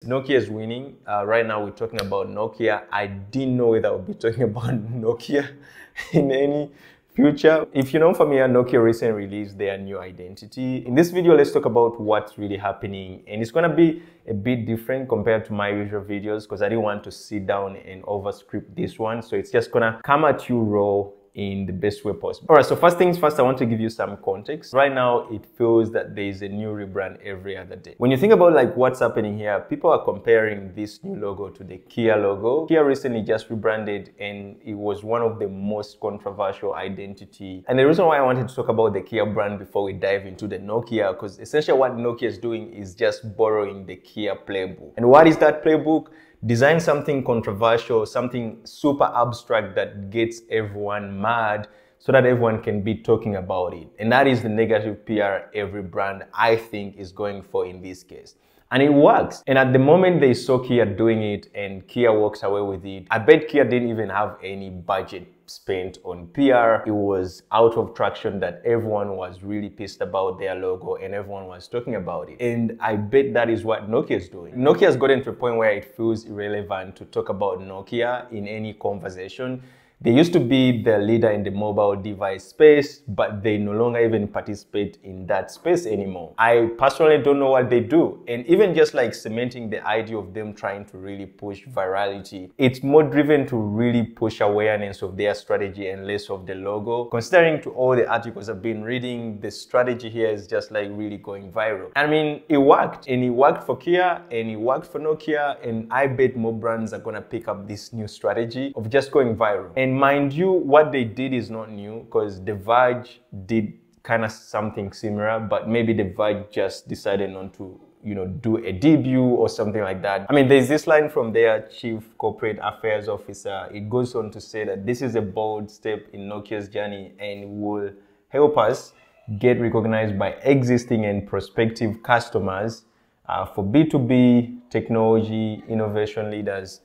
Nokia is winning. Right now we're talking about Nokia. I didn't know that I would be talking about Nokia in any future. If you're not familiar, Nokia recently released their new identity. In this video, let's talk about what's really happening. And it's gonna be a bit different compared to my usual videos because I didn't want to sit down and overscript this one. So it's just gonna come at you raw in the best way possible. All right, so first things first, I want to give you some context. Right now, it feels that there is a new rebrand every other day. When you think about like what's happening here, people are comparing this new logo to the Kia logo. Kia recently just rebranded and it was one of the most controversial identity. And the reason why I wanted to talk about the Kia brand before we dive into the Nokia, because essentially what Nokia is doing is just borrowing the Kia playbook. And what is that playbook? Design something controversial, something super abstract that gets everyone mad so that everyone can be talking about it. And that is the negative PR every brand, I think, is going for in this case. And it works. And at the moment they saw Kia doing it and Kia walks away with it, I bet Kia didn't even have any budget spent on PR. It was out of traction that everyone was really pissed about their logo and everyone was talking about it. And I bet that is what Nokia is doing. Nokia has gotten to a point where it feels irrelevant to talk about Nokia in any conversation. They used to be the leader in the mobile device space, but they no longer even participate in that space anymore. I personally don't know what they do. And even just like cementing the idea of them trying to really push virality, it's more driven to really push awareness of their strategy and less of the logo. Considering to all the articles I've been reading, the strategy here is just like really going viral. I mean, it worked. And it worked for Kia and it worked for Nokia. And I bet more brands are gonna pick up this new strategy of just going viral. And mind you, what they did is not new because The Verge did kind of something similar, but maybe The Verge just decided not to, do a debut or something like that. I mean, there's this line from their chief corporate affairs officer. It goes on to say that this is a bold step in Nokia's journey and will help us get recognized by existing and prospective customers for B2B technology innovation leaders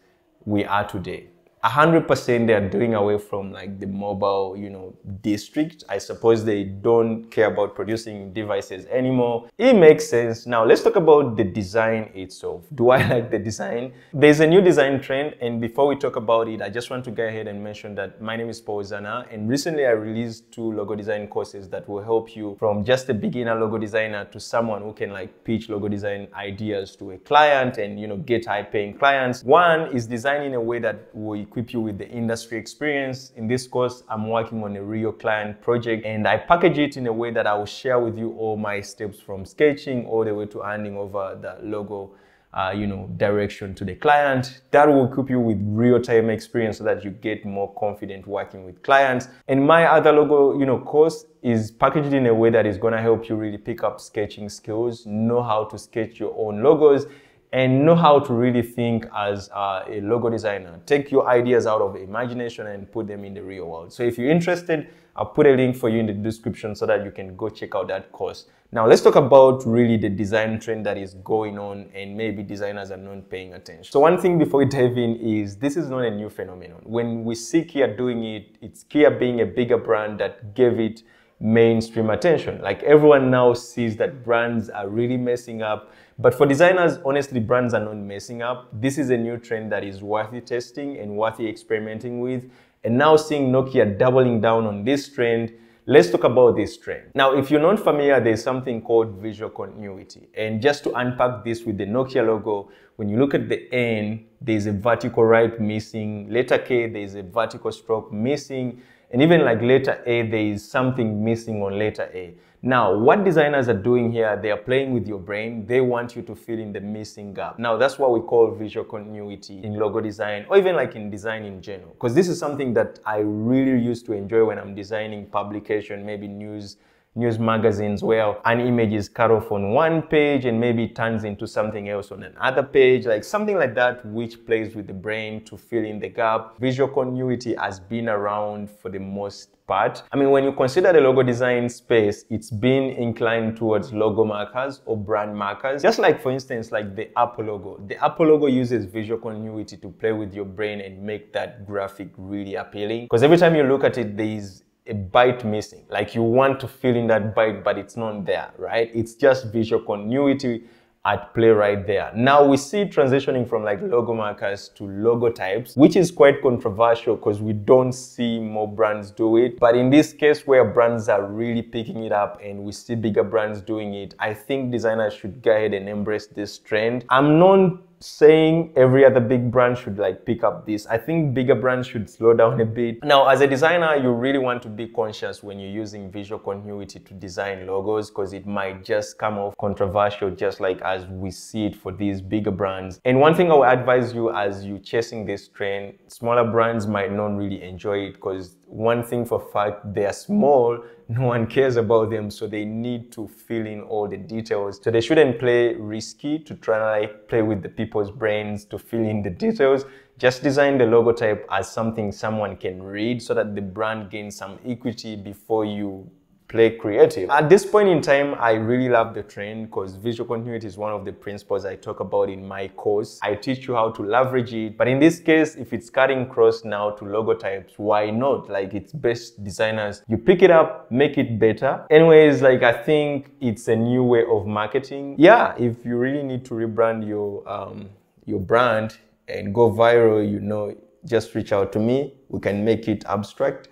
we are today. 100% they are doing away from like the mobile, district. I suppose they don't care about producing devices anymore. It makes sense. Now let's talk about the design itself. Do I like the design? There's a new design trend, and before we talk about it, I just want to go ahead and mention that my name is Zana, and recently I released 2 logo design courses that will help you from just a beginner logo designer to someone who can like pitch logo design ideas to a client and get high-paying clients. One is designing in a way that will equip you with the industry experience. In this course, I'm working on a real client project and I package it in a way that I will share with you all my steps from sketching all the way to handing over the logo direction to the client. That will equip you with real-time experience so that you get more confident working with clients. And my other logo, course is packaged in a way that is going to help you really pick up sketching skills, know how to sketch your own logos, and know how to really think as a logo designer. Take your ideas out of imagination and put them in the real world. So if you're interested, I'll put a link for you in the description so that you can go check out that course. Now let's talk about really the design trend that is going on and maybe designers are not paying attention. So one thing before we dive in is this is not a new phenomenon. When we see Kia doing it, it's Kia being a bigger brand that gave it mainstream attention. Like everyone now sees that brands are really messing up. But for designers, honestly, brands are not messing up. This is a new trend that is worthy testing and worthy experimenting with. And now seeing Nokia doubling down on this trend, let's talk about this trend. Now, if you're not familiar, there's something called visual continuity. And just to unpack this with the Nokia logo, when you look at the N, there's a vertical right missing. Letter K, there's a vertical stroke missing. And even like letter A, there is something missing on letter A. Now, what designers are doing here, they are playing with your brain. They want you to fill in the missing gap. Now, that's what we call visual continuity in logo design or even like in design in general. Because this is something that I really used to enjoy when I'm designing publication, maybe news magazines where an image is cut off on one page and maybe turns into something else on another page, like something like that, which plays with the brain to fill in the gap. Visual continuity has been around for the most part. I mean, when you consider the logo design space, it's been inclined towards logo markers or brand markers. Just like, for instance, like the Apple logo. The Apple logo uses visual continuity to play with your brain and make that graphic really appealing. Because every time you look at it, there is a byte missing. Like you want to fill in that byte, but it's not there, right? It's just visual continuity at play right there. Now we see transitioning from like logo markers to logo types, which is quite controversial because we don't see more brands do it. But in this case where brands are really picking it up and we see bigger brands doing it, I think designers should go ahead and embrace this trend. I'm not saying every other big brand should like pick up this. I think bigger brands should slow down a bit. Now, as a designer, you really want to be conscious when you're using visual continuity to design logos, because it might just come off controversial, just like as we see it for these bigger brands. And one thing I would advise you as you're chasing this trend, smaller brands might not really enjoy it, because one thing for fact, they're small, no one cares about them, so they need to fill in all the details. So they shouldn't play risky to try to like play with the people's brains to fill in the details. Just design the logo type as something someone can read so that the brand gains some equity before you play creative. At this point in time, I really love the trend because visual continuity is one of the principles I talk about in my course. I teach you how to leverage it, but in this case, if it's cutting across now to logo types, why not? Like, it's best designers, you pick it up, make it better. Anyways, like, I think it's a new way of marketing. Yeah, if you really need to rebrand your brand and go viral, you know, just reach out to me. We can make it abstract.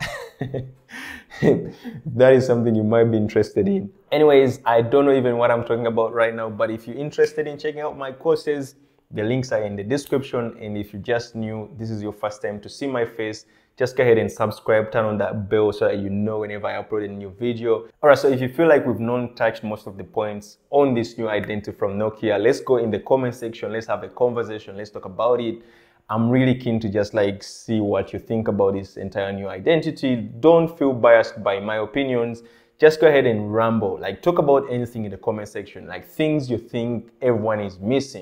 That is something you might be interested in. Anyways, I don't know even what I'm talking about right now, but if you're interested in checking out my courses, the links are in the description. And if you're just new, this is your first time to see my face, just go ahead and subscribe, turn on that bell so that you know whenever I upload a new video. All right, so if you feel like we've not touched most of the points on this new identity from Nokia, let's go in the comment section, let's have a conversation, let's talk about it. I'm really keen to just like see what you think about this entire new identity. Don't feel biased by my opinions. Just go ahead and ramble. Like, talk about anything in the comment section, like things you think everyone is missing.